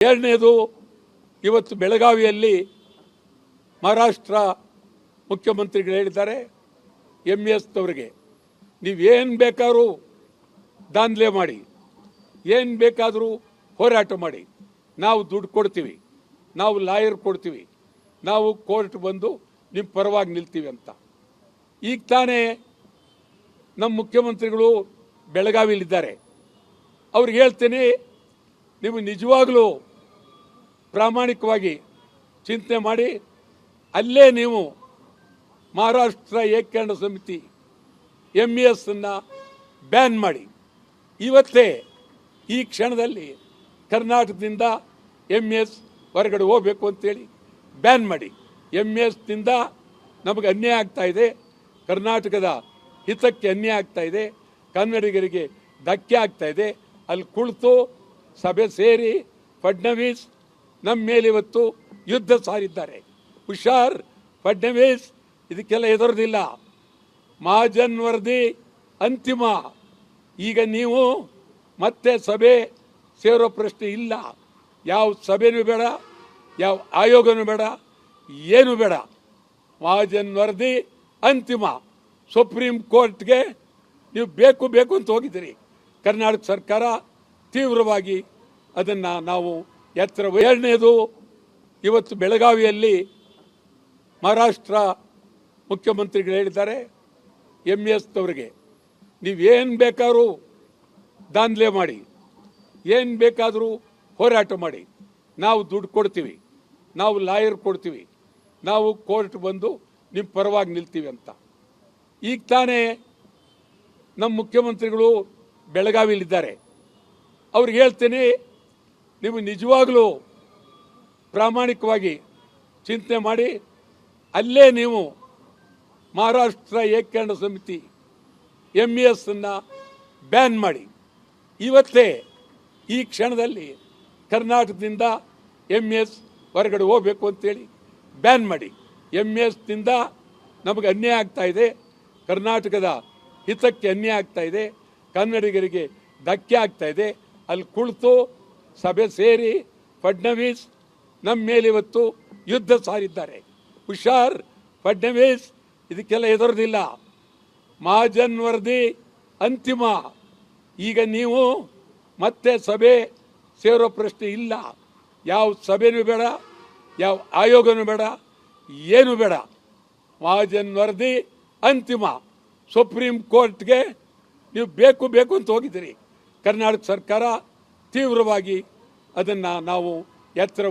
ಎರಡನೇದು, ಇವತ್ತು ಬೆಳಗಾವಿಯಲ್ಲಿ ಮಹಾರಾಷ್ಟ್ರ ಮುಖ್ಯಮಂತ್ರಿಗಳು ಹೇಳಿದ್ದಾರೆ MS ಅವರಿಗೆ, ನೀವೇನು ಬೇಕಾದರೂ ದಾಂಧಲೆ ಮಾಡಿ, ಏನು ಬೇಕಾದರೂ ಹೋರಾಟ ಮಾಡಿ, ನಾವು ದುಡ್ಡು ಕೊಡ್ತೀವಿ, ನಾವು ಲಾಯರ್ ಕೊಡ್ತೀವಿ, ನಾವು ಕೋರ್ಟ್ ಬಂದು ನಿಮ್ಮ ಪರವಾಗಿ ನಿಲ್ತೀವಿ ಅಂತ. ಈಗ ತಾನೇ ನಮ್ಮ ಮುಖ್ಯಮಂತ್ರಿಗಳು ಬೆಳಗಾವಿಯಲ್ಲಿದ್ದಾರೆ. ಅವ್ರಿಗೆ ಹೇಳ್ತೀನಿ, ನೀವು ನಿಜವಾಗಲೂ ಪ್ರಾಮಾಣಿಕವಾಗಿ ಚಿಂತನೆ ಮಾಡಿ ಅಲ್ಲೇ ನೀವು ಮಹಾರಾಷ್ಟ್ರ ಏಕೀಕರಣ ಸಮಿತಿ MES ಅನ್ನು ಬ್ಯಾನ್ ಮಾಡಿ. ಇವತ್ತೇ ಈ ಕ್ಷಣದಲ್ಲಿ ಕರ್ನಾಟಕದಿಂದ MES ಹೊರಗಡೆ ಹೋಗಬೇಕು ಅಂತೇಳಿ ಬ್ಯಾನ್ ಮಾಡಿ. MESನಿಂದ ನಮಗೆ ಅನ್ಯಾಯ ಆಗ್ತಾ ಇದೆ, ಕರ್ನಾಟಕದ ಹಿತಕ್ಕೆ ಅನ್ಯಾಯ ಆಗ್ತಾ ಇದೆ, ಕನ್ನಡಿಗರಿಗೆ ಧಕ್ಕೆ ಆಗ್ತಾ ಇದೆ. ಅಲ್ಲಿ ಕುಳಿತು ಸಭೆ ಸೇರಿ ಫಡ್ನವೀಸ್ ನಮ್ಮ ಮೇಲೆ ಇವತ್ತು ಯುದ್ಧ ಸಾರಿದ್ದಾರೆ. ಹುಷಾರ್ ಫಡ್ನವೀಸ್, ಇದಕ್ಕೆಲ್ಲ ಎದುರದಿಲ್ಲ. ಮಹಾಜನ್ ವರದಿ ಅಂತಿಮ. ಈಗ ನೀವು ಮತ್ತೆ ಸಭೆ ಸೇರೋ ಪ್ರಶ್ನೆ ಇಲ್ಲ. ಯಾವ ಸಭೆನೂ ಬೇಡ, ಯಾವ ಆಯೋಗನೂ ಬೇಡ, ಏನು ಬೇಡ. ಮಹಾಜನ್ ವರದಿ ಅಂತಿಮ. ಸುಪ್ರೀಂ ಕೋರ್ಟ್ಗೆ ನೀವು ಬೇಕು ಬೇಕು ಅಂತ ಹೋಗಿದ್ದೀರಿ. ಕರ್ನಾಟಕ ಸರ್ಕಾರ ತೀವ್ರವಾಗಿ ಅದನ್ನು ನಾವು ಎತ್ತರ. ಎರಡನೇದು, ಇವತ್ತು ಬೆಳಗಾವಿಯಲ್ಲಿ ಮಹಾರಾಷ್ಟ್ರ ಮುಖ್ಯಮಂತ್ರಿಗಳು ಹೇಳಿದ್ದಾರೆ MS ಅವರಿಗೆ, ನೀವೇನು ಬೇಕಾದರೂ ದಾಂಧಲೆ ಮಾಡಿ, ಏನು ಬೇಕಾದರೂ ಹೋರಾಟ ಮಾಡಿ, ನಾವು ದುಡ್ಡು ಕೊಡ್ತೀವಿ, ನಾವು ಲಾಯರ್ ಕೊಡ್ತೀವಿ, ನಾವು ಕೋರ್ಟ್ ಬಂದು ನಿಮ್ಮ ಪರವಾಗಿ ನಿಲ್ತೀವಿ ಅಂತ. ಈಗ ತಾನೇ ನಮ್ಮ ಮುಖ್ಯಮಂತ್ರಿಗಳು ಬೆಳಗಾವಿಯಲ್ಲಿದ್ದಾರೆ. ಅವ್ರಿಗೆ ಹೇಳ್ತೀನಿ, ನೀವು ನಿಜವಾಗಲೂ ಪ್ರಾಮಾಣಿಕವಾಗಿ ಚಿಂತನೆ ಮಾಡಿ ಅಲ್ಲೇ ನೀವು ಮಹಾರಾಷ್ಟ್ರ ಏಕೀಕರಣ ಸಮಿತಿ MES ಅನ್ನು ಬ್ಯಾನ್ ಮಾಡಿ. ಇವತ್ತೇ ಈ ಕ್ಷಣದಲ್ಲಿ ಕರ್ನಾಟಕದಿಂದ MES ಹೊರಗಡೆ ಹೋಗಬೇಕು ಅಂತೇಳಿ ಬ್ಯಾನ್ ಮಾಡಿ. MESನಿಂದ ನಮಗೆ ಅನ್ಯಾಯ ಆಗ್ತಾ ಇದೆ, ಕರ್ನಾಟಕದ ಹಿತಕ್ಕೆ ಅನ್ಯಾಯ ಆಗ್ತಾ ಇದೆ, ಕನ್ನಡಿಗರಿಗೆ ಧಕ್ಕೆ ಆಗ್ತಾ ಇದೆ. ಅಲ್ಲಿ ಕುಳಿತು ಸಭೆ ಸೇರಿ ಫಡ್ನವೀಸ್ ನಮ್ಮ ಮೇಲೆ ಇವತ್ತು ಯುದ್ಧ ಸಾರಿದ್ದಾರೆ. ಹುಷಾರ್ ಫಡ್ನವೀಸ್, ಇದಕ್ಕೆಲ್ಲ ಎದುರದಿಲ್ಲ. ಮಹಾಜನ್ ವರದಿ ಅಂತಿಮ. ಈಗ ನೀವು ಮತ್ತೆ ಸಭೆ ಸೇರೋ ಪ್ರಶ್ನೆ ಇಲ್ಲ. ಯಾವ ಸಭೆನೂ ಬೇಡ, ಯಾವ ಆಯೋಗನೂ ಬೇಡ, ಏನು ಬೇಡ. ಮಹಾಜನ್ ವರದಿ ಅಂತಿಮ. ಸುಪ್ರೀಂ ಕೋರ್ಟ್ಗೆ ನೀವು ಬೇಕು ಬೇಕು ಅಂತ ಹೋಗಿದ್ದೀರಿ. ಕರ್ನಾಟಕ ಸರ್ಕಾರ ತೀವ್ರವಾಗಿ ಅದನ್ನು ನಾವು ಎತ್ತರ